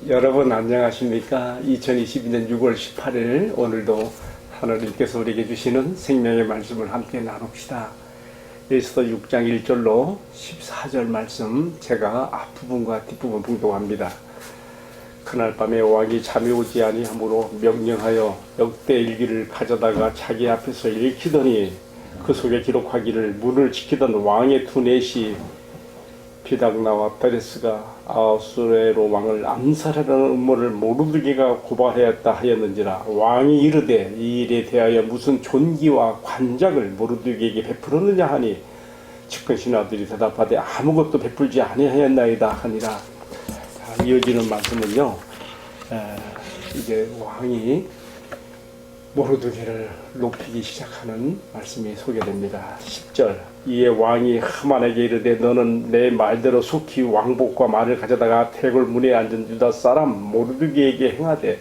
여러분 안녕하십니까? 2022년 6월 18일 오늘도 하나님께서 우리에게 주시는 생명의 말씀을 함께 나눕시다. 에스더 6장 1절로 14절 말씀 제가 앞부분과 뒷부분 봉독합니다. 그날 밤에 왕이 잠이 오지 아니하므로 명령하여 역대 일기를 가져다가 자기 앞에서 읽히더니 그 속에 기록하기를 문을 지키던 왕의 두 넷이 비닥나와 페레스가 아수에로 왕을 암살하라는 음모를 모르드게가 고발하였다 하였는지라. 왕이 이르되 이 일에 대하여 무슨 존귀와 관작을 모르드게에게 베풀었느냐 하니 측근 신하들이 대답하되 아무것도 베풀지 아니하였나이다 하니라. 이어지는 말씀은요, 이제 왕이 모르드게를 높이기 시작하는 말씀이 소개됩니다. 10절 이에 왕이 하만에게 이르되 너는 내 말대로 속히 왕복과 말을 가져다가 태골 문에 앉은 유다 사람 모르드게에게 행하되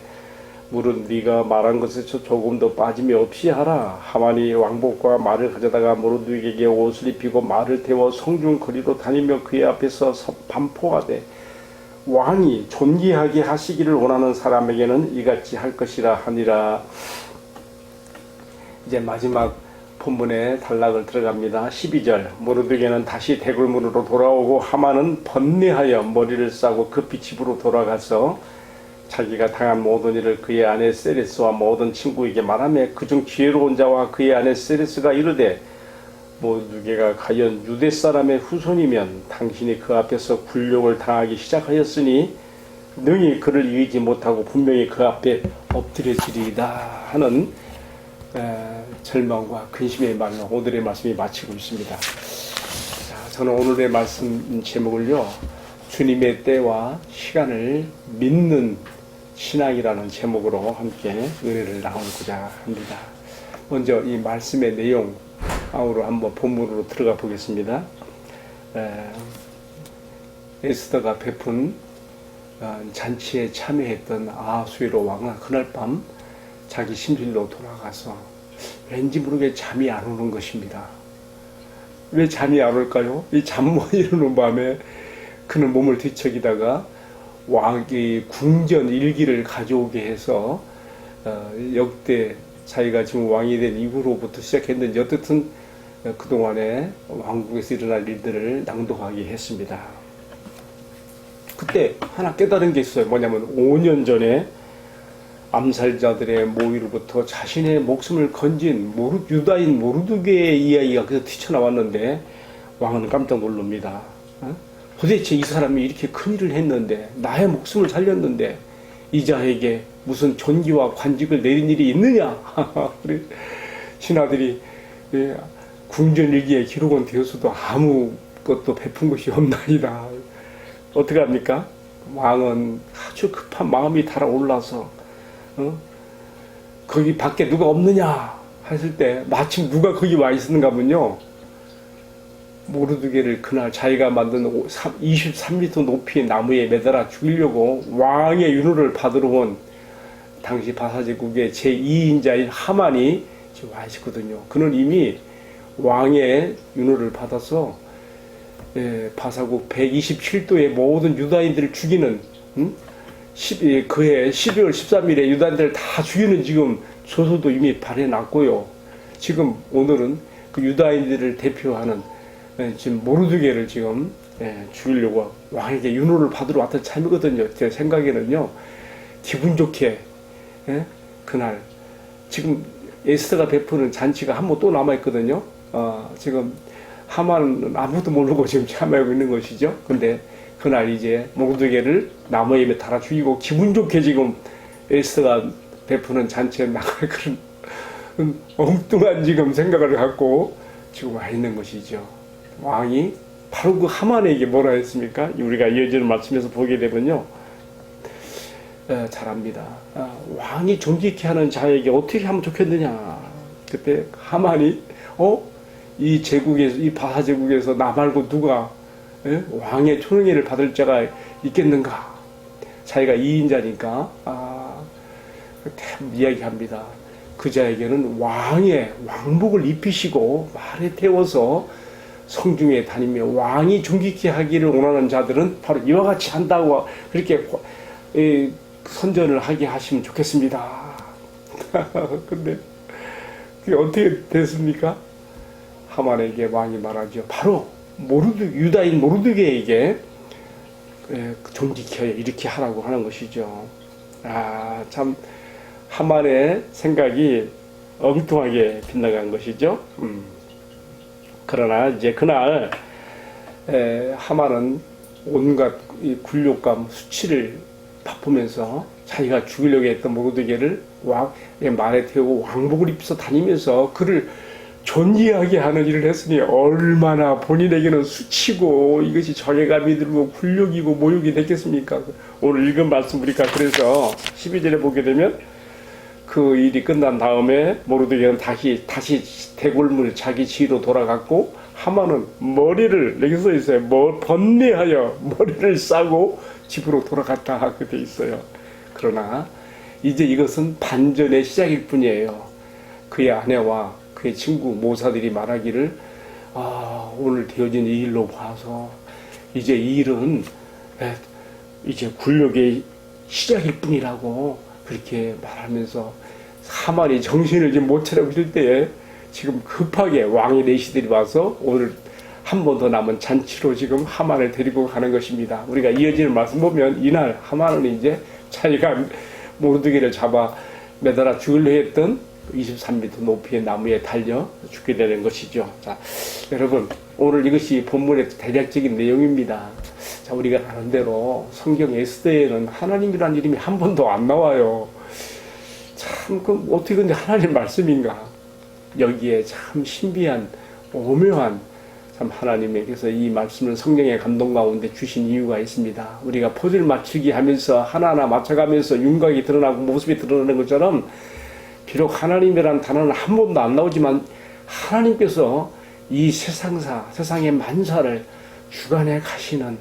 물은 네가 말한 것에서 조금도 빠짐이 없이 하라. 하만이 왕복과 말을 가져다가 모르드게에게 옷을 입히고 말을 태워 성중 거리로 다니며 그의 앞에서 반포하되 왕이 존귀하게 하시기를 원하는 사람에게는 이같이 할 것이라 하니라. 이제 마지막 본문에 단락을 들어갑니다. 12절 모르드게는 다시 대궐문으로 돌아오고 하만은 번뇌하여 머리를 싸고 급히 집으로 돌아가서 자기가 당한 모든 일을 그의 아내 세레스와 모든 친구에게 말하며 그중 지혜로운 자와 그의 아내 세레스가 이르되 모르드게가 과연 유대 사람의 후손이면 당신이 그 앞에서 굴욕을 당하기 시작하였으니 능히 그를 이기지 못하고 분명히 그 앞에 엎드려지리이다 하는 절망과 근심의 말로 오늘의 말씀이 마치고 있습니다. 자, 저는 오늘의 말씀 제목을요, 주님의 때와 시간을 믿는 신앙이라는 제목으로 함께 은혜를 나누고자 합니다. 먼저 이 말씀의 내용으로 한번 본문으로 들어가 보겠습니다. 에스더가 베푼 잔치에 참여했던 아하수에로 왕은 그날 밤 자기 침실로 돌아가서 왠지 모르게 잠이 안 오는 것입니다. 왜 잠이 안 올까요? 이 잠 못 이루는 밤에 그는 몸을 뒤척이다가 왕의 궁전 일기를 가져오게 해서 역대 자기가 지금 왕이 된 이후로부터 시작했는지 어쨌든 그동안에 왕국에서 일어날 일들을 낭독하게 했습니다. 그때 하나 깨달은 게 있어요. 뭐냐면 5년 전에 암살자들의 모의로부터 자신의 목숨을 건진 유다인 모르드게의 이야기가 그래서 튀쳐나왔는데 왕은 깜짝 놀랍니다. 도대체 이 사람이 이렇게 큰일을 했는데 나의 목숨을 살렸는데 이 자에게 무슨 존귀와 관직을 내린 일이 있느냐. 신하들이 궁전일기에 기록은 되었어도 아무것도 베푼 것이 없나이다. 어떻게 합니까? 왕은 아주 급한 마음이 달아올라서 거기 밖에 누가 없느냐 했을 때 마침 누가 거기 와 있었는가 하면요, 모르드게를 그날 자기가 만든 23m 높이의 나무에 매달아 죽이려고 왕의 윤호를 받으러 온 당시 바사제국의 제2인자인 하만이 지금 와 있었거든요. 그는 이미 왕의 윤호를 받아서 바사국 127도의 모든 유다인들을 죽이는 그해 12월 13일에 유다인들을 다 죽이는 지금 조서도 이미 발해놨고요. 지금 오늘은 그 유다인들을 대표하는 지금 모르드게를 지금 죽이려고 왕에게 윤호를 받으러 왔던 참이거든요. 제 생각에는요, 기분 좋게 그날 지금 에스더가 베푸는 잔치가 한 번 또 남아있거든요. 지금 하만은 아무도 모르고 지금 참여하고 있는 것이죠. 근데 그날 이제 모르드게를 나무에 달아 죽이고 기분 좋게 지금 에스더가 베푸는 잔치에 나갈 그런 엉뚱한 지금 생각을 갖고 지금 와 있는 것이죠. 왕이 바로 그 하만에게 뭐라 했습니까? 우리가 이어지는 말씀에서 보게 되면요, 잘합니다. 왕이 존귀케 하는 자에게 어떻게 하면 좋겠느냐. 그때 하만이 이 제국에서, 이 바사 제국에서 나 말고 누가 왕의 초능애를 받을 자가 있겠는가? 자기가 2인자니까 이야기합니다. 그 자에게는 왕의 왕복을 입히시고 말에 태워서 성중에 다니며 왕이 존귀케 하기를 원하는 자들은 바로 이와 같이 한다고 그렇게 선전을 하게 하시면 좋겠습니다. 근데 그게 어떻게 됐습니까? 하만에게 왕이 말하죠. 바로 유다인 모르드게에게 좀 지켜요. 이렇게 하라고 하는 것이죠. 참 하만의 생각이 엉뚱하게 빗나간 것이죠. 그러나 이제 그날 하만은 온갖 이 굴욕감, 수치를 바쁘면서 자기가 죽이려고 했던 모르드게를 말에 태우고 왕복을 입혀서 다니면서 그를 존귀하게 하는 일을 했으니 얼마나 본인에게는 수치고 이것이 저해감이 들고 굴욕이고 모욕이 됐겠습니까? 오늘 읽은 말씀 우리가 그래서 12절에 보게 되면 그 일이 끝난 다음에 모르드게는 다시 대궐문 자기 지로 돌아갔고 하만은 머리를 여기 써 있어요. 번뇌하여 머리를 싸고 집으로 돌아갔다 하게 돼 있어요. 그러나 이제 이것은 반전의 시작일 뿐이에요. 그의 아내와 그의 친구 모사들이 말하기를 오늘 되어진 이 일로 봐서 이제 이 일은 이제 굴욕의 시작일 뿐이라고 그렇게 말하면서 하만이 정신을 지금 못 차리고 있을 때에 지금 급하게 왕의 내시들이 와서 오늘 한 번 더 남은 잔치로 지금 하만을 데리고 가는 것입니다. 우리가 이어지는 말씀 보면 이날 하만은 이제 자기가 모르드게를 잡아 매달아 죽으려 했던 23m 높이의 나무에 달려 죽게 되는 것이죠. 자, 여러분 오늘 이것이 본문의 대략적인 내용입니다. 자, 우리가 아는 대로 성경 에스더에는 하나님이라는 이름이 한 번도 안 나와요. 참, 그 어떻게 근데 하나님 말씀인가? 여기에 참 신비한 오묘한 참 하나님에게서 이 말씀을 성령의 감동 가운데 주신 이유가 있습니다. 우리가 퍼즐 맞추기 하면서 하나하나 맞춰가면서 윤곽이 드러나고 모습이 드러나는 것처럼 비록 하나님이라는 단어는 한 번도 안 나오지만 하나님께서 이 세상의 만사를 주관해 가시는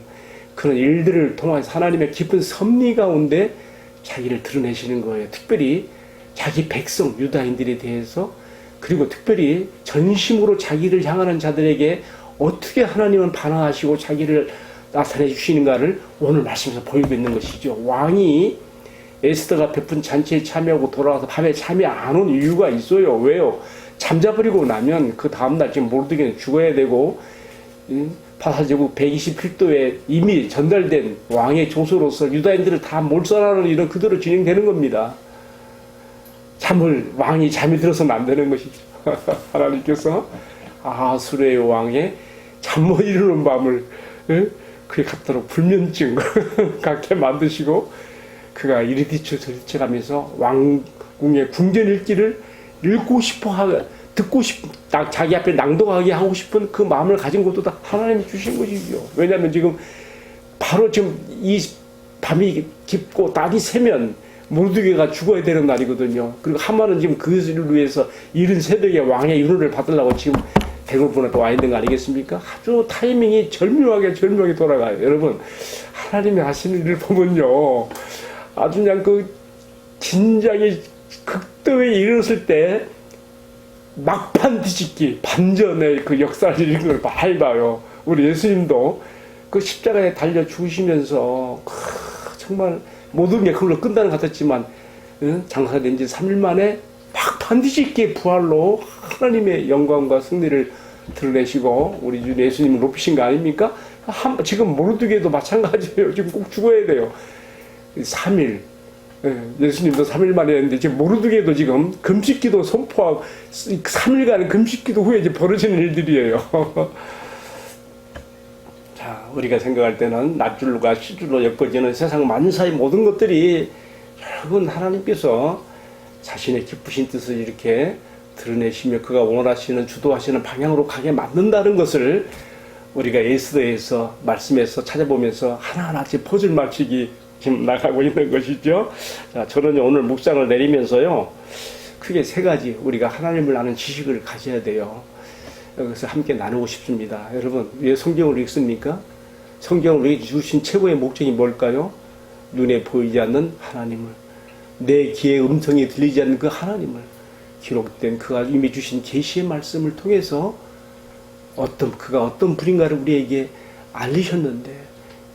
그런 일들을 통해서 하나님의 깊은 섭리 가운데 자기를 드러내시는 거예요. 특별히 자기 백성 유다인들에 대해서 그리고 특별히 전심으로 자기를 향하는 자들에게 어떻게 하나님은 반응하시고 자기를 나타내 주시는가를 오늘 말씀에서 보이고 있는 것이죠. 왕이 에스더가 베푼 잔치에 참여하고 돌아와서 밤에 잠이 안 온 이유가 있어요. 왜요? 잠자버리고 나면 그 다음날 지금 모르드게는 죽어야 되고 바사제국 128도에 이미 전달된 왕의 조서로서 유다인들을 다 몰살하는 일은 그대로 진행되는 겁니다. 왕이 잠이 들어서는 안 되는 것이죠. 하나님께서 아수르의 왕의 잠 못 이루는 밤을 그에 갖도록 불면증 갖게 만드시고 그가 이리뒤쳐가면서 왕궁의 궁전 읽기를 읽고 싶어 자기 앞에 낭독하게 하고 싶은 그 마음을 가진 것도 다 하나님이 주신 것이죠. 왜냐하면 지금 바로 지금 이 밤이 깊고 낮이 새면 모르드게가 죽어야 되는 날이거든요. 그리고 하만은 지금 그것을 위해서 이른 새벽에 왕의 윤호를 받으려고 지금 대궐문에 와 있는 거 아니겠습니까? 아주 타이밍이 절묘하게 돌아가요. 여러분 하나님이 하시는 일을 보면요 아주 그냥 그 진작에 극도에 이르렀을 때 막판 뒤집기 반전의 그 역사를 읽는 걸 많이 봐요. 우리 예수님도 그 십자가에 달려 죽으시면서 정말 모든 게 그걸로 끝나는 것 같았지만 장사된 지 3일 만에 막판 뒤집기의 부활로 하나님의 영광과 승리를 드러내시고 우리 주 예수님을 높이신 거 아닙니까? 지금 모르드게도 마찬가지예요. 지금 꼭 죽어야 돼요. 3일 예수님도 3일 만에 했는데 지금 모르드게도 지금 금식기도 선포하고 3일간 금식기도 후에 이제 벌어지는 일들이에요. 자, 우리가 생각할 때는 낮줄과 시줄로 엮어지는 세상 만사의 모든 것들이 여러분 하나님께서 자신의 기쁘신 뜻을 이렇게 드러내시며 그가 원하시는 주도하시는 방향으로 가게 만든다는 것을 우리가 에스더에서 말씀에서 찾아보면서 하나하나 퍼즐 맞추기 지금 나가고 있는 것이죠. 자, 저는 오늘 묵상을 내리면서요 크게 세 가지 우리가 하나님을 아는 지식을 가져야 돼요. 여기서 함께 나누고 싶습니다. 여러분 왜 성경을 읽습니까? 성경을 우리에게 주신 최고의 목적이 뭘까요? 눈에 보이지 않는 하나님을, 내 귀의 음성이 들리지 않는 그 하나님을, 기록된 그가 이미 주신 계시의 말씀을 통해서 그가 어떤 분인가를 우리에게 알리셨는데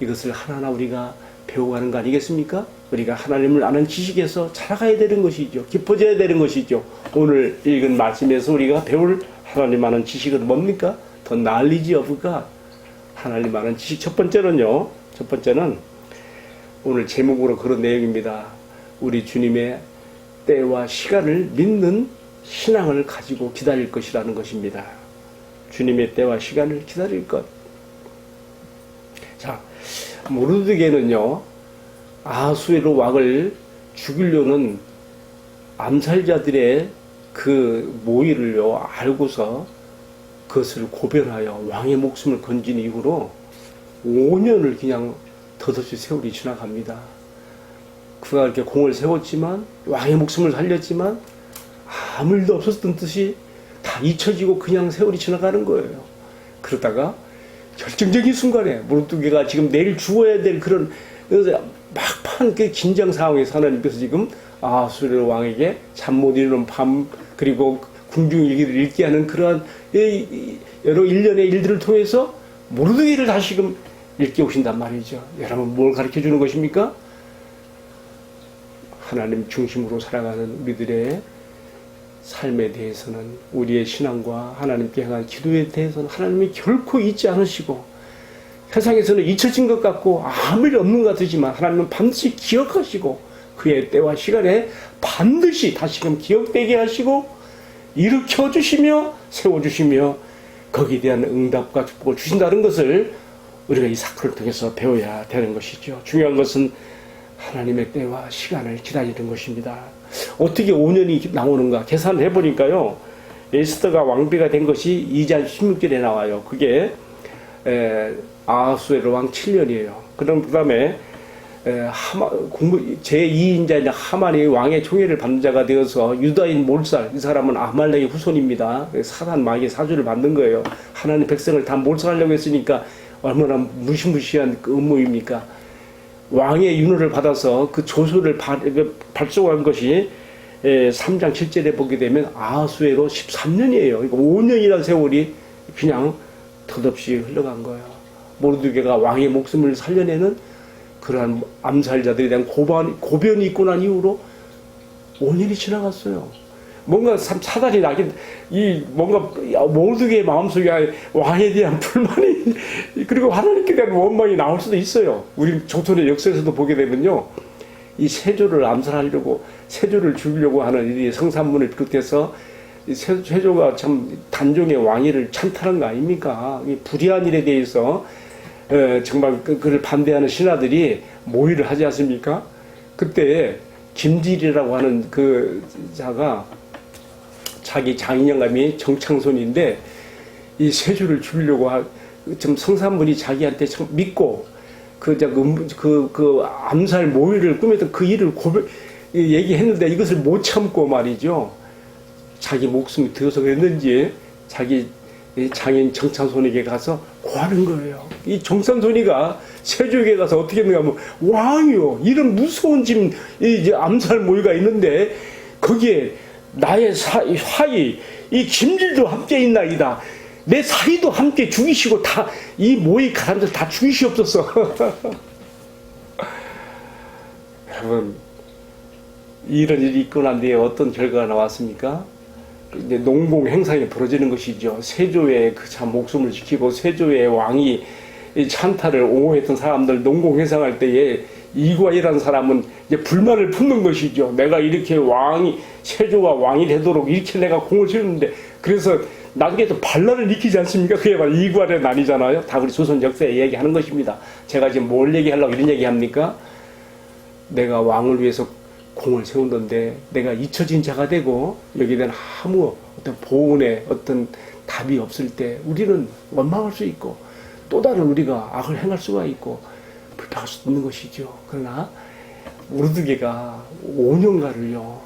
이것을 하나하나 우리가 배워가는 거 아니겠습니까? 우리가 하나님을 아는 지식에서 자라가야 되는 것이죠. 깊어져야 되는 것이죠. 오늘 읽은 말씀에서 우리가 배울 하나님 아는 지식은 뭡니까? 더 knowledge of God. 하나님 아는 지식. 첫 번째는요. 첫 번째는 오늘 제목으로 그런 내용입니다. 우리 주님의 때와 시간을 믿는 신앙을 가지고 기다릴 것이라는 것입니다. 주님의 때와 시간을 기다릴 것. 자, 모르드게는요, 아하수에로 왕을 죽이려는 암살자들의 그 모의를요, 알고서 그것을 고변하여 왕의 목숨을 건진 이후로 5년을 그냥 덧없이 세월이 지나갑니다. 그가 이렇게 공을 세웠지만, 왕의 목숨을 살렸지만, 아무 일도 없었던 듯이 다 잊혀지고 그냥 세월이 지나가는 거예요. 그러다가 결정적인 순간에 모르드게가 지금 내일 죽어야 될 그런 막판 그 긴장 상황에서 하나님께서 지금 아하수에로 왕에게 잠 못 이루는 밤, 그리고 궁중 얘기를 읽게 하는 그러한 여러 일련의 일들을 통해서 모르드게를 다시금 읽게 오신단 말이죠. 여러분, 뭘 가르쳐 주는 것입니까? 하나님 중심으로 살아가는 우리들의 삶에 대해서는, 우리의 신앙과 하나님께 향한 기도에 대해서는 하나님이 결코 잊지 않으시고, 세상에서는 잊혀진 것 같고 아무 일 없는 것 같으지만 하나님은 반드시 기억하시고 그의 때와 시간에 반드시 다시금 기억되게 하시고 일으켜주시며 세워주시며 거기에 대한 응답과 축복을 주신다는 것을 우리가 이 사건을 통해서 배워야 되는 것이죠. 중요한 것은 하나님의 때와 시간을 기다리는 것입니다. 어떻게 5년이 나오는가 계산을 해보니까요, 에스더가 왕비가 된 것이 2장 16절에 나와요. 그게 아하수에로 왕 7년이에요. 그 다음에 제2인자 하만이 왕의 총애를 받는 자가 되어서 유다인 몰살, 이 사람은 아말렉의 후손입니다. 사단 마귀의 사주를 받는 거예요. 하나님 백성을 다 몰살하려고 했으니까 얼마나 무시무시한 그 음모입니까? 왕의 윤호를 받아서 그 조소를 발송한 것이 3장 7절에 보게 되면 아하수에로 13년이에요. 그러니까 5년이라는 세월이 그냥 덧없이 흘러간 거예요. 모르드게가 왕의 목숨을 살려내는 그러한 암살자들에 대한 고변이 있고 난 이후로 5년이 지나갔어요. 뭔가 사단이 나긴, 뭔가 모르드게의 마음속에 왕에 대한 불만이, 그리고 하나님께 대한 원망이 나올 수도 있어요. 우리 조선의 역사에서도 보게 되면요, 이 세조를 암살하려고, 세조를 죽이려고 하는 이 성산문을 비롯해서 세조가 참 단종의 왕위를 찬탈한 거 아닙니까? 이 불의한 일에 대해서 정말 그를 반대하는 신하들이 모의를 하지 않습니까? 그때 김질이라고 하는 그 자가 자기 장인영감이 정창손인데 이 세조를 죽이려고 좀 성산문이 자기한테 믿고 그 암살 모의를 꾸몄던 그 일을 얘기했는데 이것을 못 참고 말이죠. 자기 목숨이 들어서 그랬는지 자기 장인 정창손에게 가서 고하는 거예요. 이 정창손이가 세조에게 가서 어떻게 했는가 하면, 왕이요, 이런 무서운 지금 암살 모의가 있는데 거기에 나의 사이 이 김질도 함께 있나이다. 내 사이도 함께 죽이시고 다 이 모의 사람들 다 죽이시옵소서. 여러분, 이런 일이 있고 난 뒤에 어떤 결과가 나왔습니까? 이제 농공 행상이 벌어지는 것이죠. 세조의 그 참 목숨을 지키고 세조의 왕이 찬탈을 옹호했던 사람들 농공 행상할 때에 이과이라는 사람은 이제 불만을 품는 것이죠. 내가 이렇게 세조가 왕이 되도록 이렇게 내가 공을 세웠는데, 그래서 나중에 또 반란을 일으키지 않습니까? 그게 바로 이과의 난이잖아요. 다 우리 조선 역사에 얘기하는 것입니다. 제가 지금 뭘 얘기하려고 이런 얘기 합니까? 내가 왕을 위해서 공을 세운던데 내가 잊혀진 자가 되고 여기에 대한 아무 어떤 보훈의 어떤 답이 없을 때 우리는 원망할 수 있고 또 다른 우리가 악을 행할 수가 있고 불평할 수 있는 것이죠. 그러나 모르드게가 5년간을요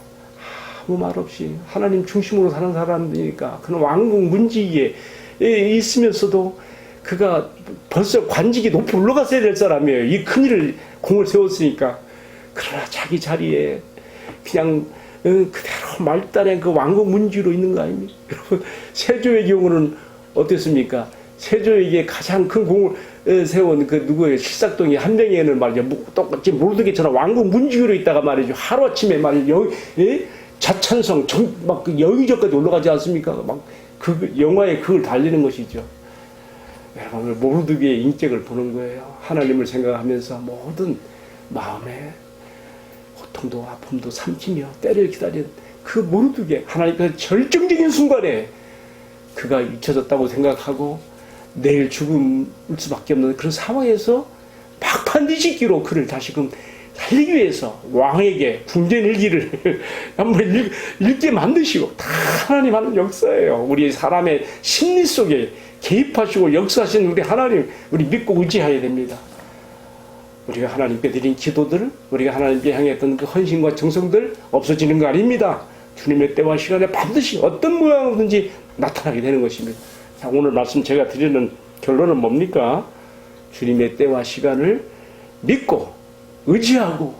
아무 말 없이 하나님 중심으로 사는 사람이니까 그는 왕궁 문지기에 있으면서도 그가 벌써 관직이 높이 올라갔어야 될 사람이에요. 이 큰일을 공을 세웠으니까. 그러나 자기 자리에 그냥 그대로 말단의 그 왕궁 문지로 있는 거 아닙니까? 여러분, 세조의 경우는 어땠습니까? 세조에게 가장 큰 공을 세운 그 누구예요? 실삭동이 한 명에는 말이죠. 똑같이 모르겠잖아. 왕궁 문지기로 있다가 말이죠. 하루아침에 말이죠. 자찬성, 막 영의정까지 올라가지 않습니까? 막 그 영화에 그걸 달리는 것이죠. 여러분, 모르드게의 인격을 보는 거예요. 하나님을 생각하면서 모든 마음에 고통도 아픔도 삼키며 때를 기다리는 그 모르드게 하나님 그 결정적인 순간에 그가 잊혀졌다고 생각하고 내일 죽을 수밖에 없는 그런 상황에서 막판 뒤집기로 그를 다시금 살리기 위해서 왕에게 궁전일기를 한번 읽게 만드시고 다 하나님 하는 역사예요. 우리 사람의 심리 속에 개입하시고 역사하시는 우리 하나님, 우리 믿고 의지해야 됩니다. 우리가 하나님께 드린 기도들, 우리가 하나님께 향했던 그 헌신과 정성들 없어지는 거 아닙니다. 주님의 때와 시간에 반드시 어떤 모양이든지 나타나게 되는 것입니다. 자, 오늘 말씀 제가 드리는 결론은 뭡니까? 주님의 때와 시간을 믿고 의지하고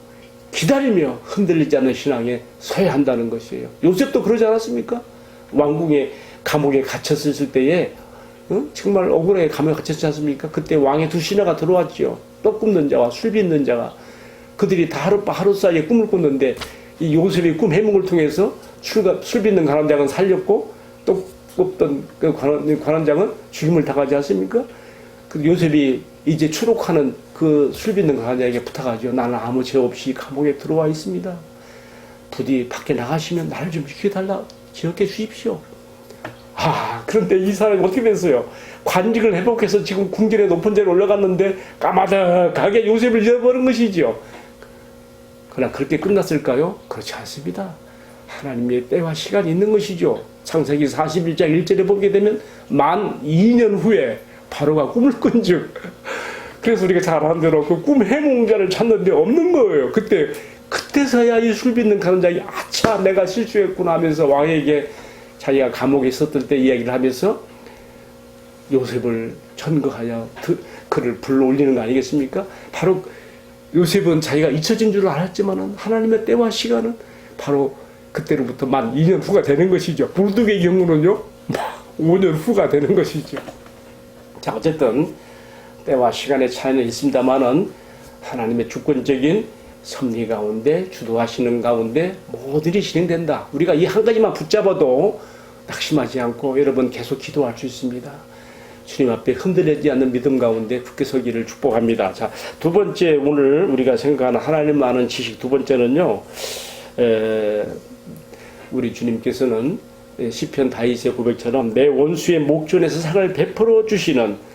기다리며 흔들리지 않는 신앙에 서야 한다는 것이에요. 요셉도 그러지 않았습니까? 왕궁의 감옥에 갇혔을 때에 정말 억울하게 감옥에 갇혔지 않습니까? 그때 왕의 두 신하가 들어왔죠. 떡 굽는 자와 술 빚는 자가. 그들이 다 하루 사이에 꿈을 꿨는데 이 요셉의 꿈 해몽을 통해서 술 빚는 관원장은 살렸고 떡 굽던 그 관원장은 죽임을 당하지 않습니까? 그 요셉이 이제 추록하는 그 술 빚는 관원장에게 부탁하죠. 나는 아무 죄 없이 감옥에 들어와 있습니다. 부디 밖에 나가시면 나를 좀 지켜달라, 기억해 주십시오. 그런데 이 사람이 어떻게 됐어요? 관직을 회복해서 지금 궁전의 높은 자리에 올라갔는데 까마득하게 요셉을 잃어버린 것이죠. 그러나 그렇게 끝났을까요? 그렇지 않습니다. 하나님의 때와 시간이 있는 것이죠. 창세기 41장 1절에 보게 되면 만 2년 후에 바로가 꿈을 꾼즉, 그래서 우리가 잘 아는 대로 그 꿈 해몽자를 찾는데 없는 거예요. 그때서야 이 술 빚는 관원장이 아차 내가 실수했구나 하면서 왕에게 자기가 감옥에 있었을 때 이야기를 하면서 요셉을 천거하여 그를 불러올리는 거 아니겠습니까? 바로 요셉은 자기가 잊혀진 줄 알았지만 하나님의 때와 시간은 바로 그때로부터 만 2년 후가 되는 것이죠. 모르드게의 경우는요 5년 후가 되는 것이죠. 자, 어쨌든 때와 시간의 차이는 있습니다만은 하나님의 주권적인 섭리 가운데 주도하시는 가운데 모든 일이 진행된다. 우리가 이 한 가지만 붙잡아도 낙심하지 않고 여러분 계속 기도할 수 있습니다. 주님 앞에 흔들리지 않는 믿음 가운데 굳게 서기를 축복합니다. 자, 두 번째 오늘 우리가 생각하는 하나님 아는 지식 두 번째는요. 우리 주님께서는 시편 다윗의 고백처럼 내 원수의 목전에서 상을 베풀어 주시는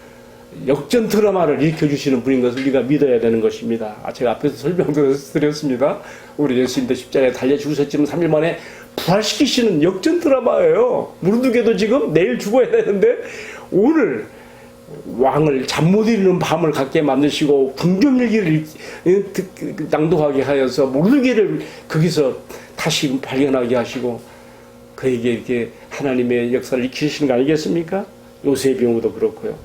역전 드라마를 일으켜주시는 분인 것을 우리가 믿어야 되는 것입니다. 제가 앞에서 설명드렸습니다. 우리 예수님도 십자가에 달려 죽으셨지만 3일 만에 부활시키시는 역전 드라마예요. 모르드게도 지금 내일 죽어야 되는데 오늘 왕을 잠 못 이루는 밤을 갖게 만드시고 궁전일기를 낭독하게 하여서 모르드게를 거기서 다시 발견하게 하시고 그에게 이렇게 하나님의 역사를 익히시는 거 아니겠습니까? 요셉의 경우도 그렇고요.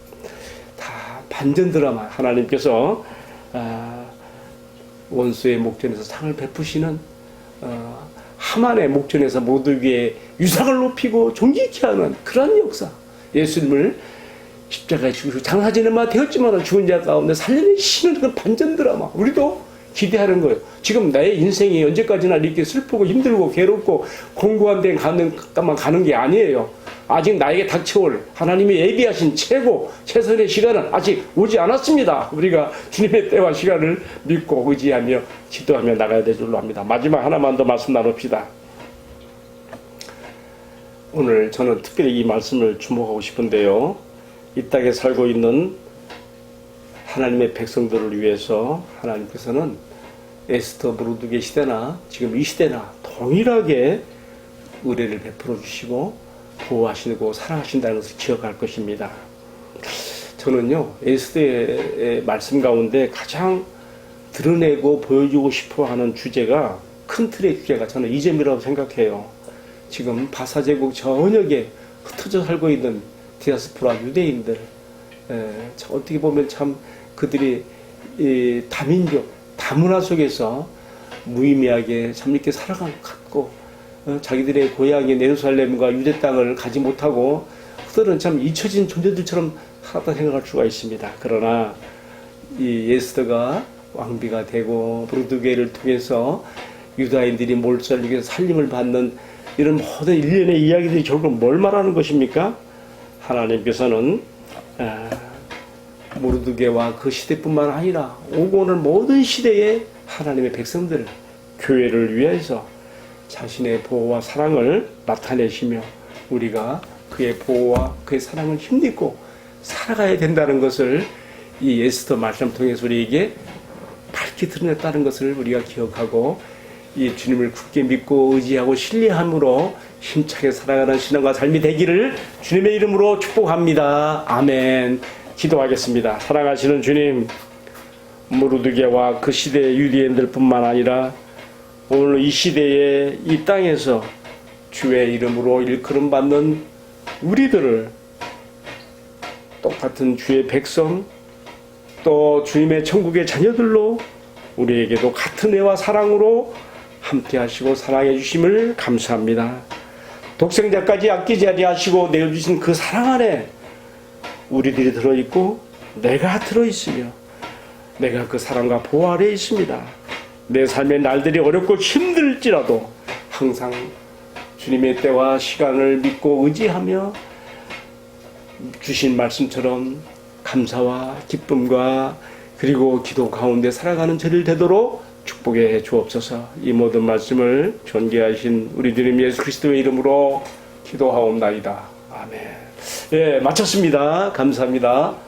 다 반전 드라마. 하나님께서 원수의 목전에서 상을 베푸시는 하만의 목전에서 모두에게 유상을 높이고 존귀케 하는 그런 역사. 예수님을 십자가에 죽으시고 장사지는 마 되었지만 죽은 자 가운데 살려내시는 그런 반전 드라마. 우리도 기대하는 거예요. 지금 나의 인생이 언제까지나 이렇게 슬프고 힘들고 괴롭고 공고한 데 가는 게 아니에요. 아직 나에게 닥쳐올 하나님이 예비하신 최선의 시간은 아직 오지 않았습니다. 우리가 주님의 때와 시간을 믿고 의지하며 기도하며 나가야 될 줄로 합니다. 마지막 하나만 더 말씀 나눕시다. 오늘 저는 특별히 이 말씀을 주목하고 싶은데요. 이 땅에 살고 있는 하나님의 백성들을 위해서 하나님께서는 에스더 모르드게 시대나 지금 이 시대나 동일하게 의뢰를 베풀어 주시고 보호하시고 사랑하신다는 것을 기억할 것입니다. 저는요 에스더의 말씀 가운데 가장 드러내고 보여주고 싶어하는 주제가 큰 틀의 주제가 저는 이 점이라고 생각해요. 지금 바사제국 전역에 흩어져 살고 있는 디아스포라 유대인들, 어떻게 보면 참 그들이 이 다민족, 다문화 속에서 무의미하게 참 이렇게 살아갔고 자기들의 고향인 예루살렘과 유대 땅을 가지 못하고 그들은 참 잊혀진 존재들처럼 살았다 생각할 수가 있습니다. 그러나 이 에스더가 왕비가 되고 모르드게를 통해서 유다인들이 몰살력에서 살림을 받는 이런 모든 일련의 이야기들이 결국 뭘 말하는 것입니까? 하나님께서는 모르드게와 그 시대뿐만 아니라 오고 오는 모든 시대에 하나님의 백성들, 교회를 위해서 자신의 보호와 사랑을 나타내시며 우리가 그의 보호와 그의 사랑을 힘입고 살아가야 된다는 것을 이 에스더 말씀 통해서 우리에게 밝히 드러냈다는 것을 우리가 기억하고 이 주님을 굳게 믿고 의지하고 신뢰함으로 힘차게 살아가는 신앙과 삶이 되기를 주님의 이름으로 축복합니다. 아멘. 기도하겠습니다. 사랑하시는 주님, 모르드게와 그 시대의 유대인들뿐만 아니라 오늘 이 시대에 이 땅에서 주의 이름으로 일컬음 받는 우리들을 똑같은 주의 백성 또 주님의 천국의 자녀들로 우리에게도 같은 애와 사랑으로 함께 하시고 사랑해 주심을 감사합니다. 독생자까지 아끼지 아니하시고 내어주신 그 사랑 안에 우리들이 들어있고 내가 들어있으며 내가 그 사랑과 보호 아래에 있습니다. 내 삶의 날들이 어렵고 힘들지라도 항상 주님의 때와 시간을 믿고 의지하며 주신 말씀처럼 감사와 기쁨과 그리고 기도 가운데 살아가는 저를 되도록 축복해 주옵소서. 이 모든 말씀을 존귀하신 우리 주님 예수 그리스도의 이름으로 기도하옵나이다. 아멘. 예, 마쳤습니다. 감사합니다.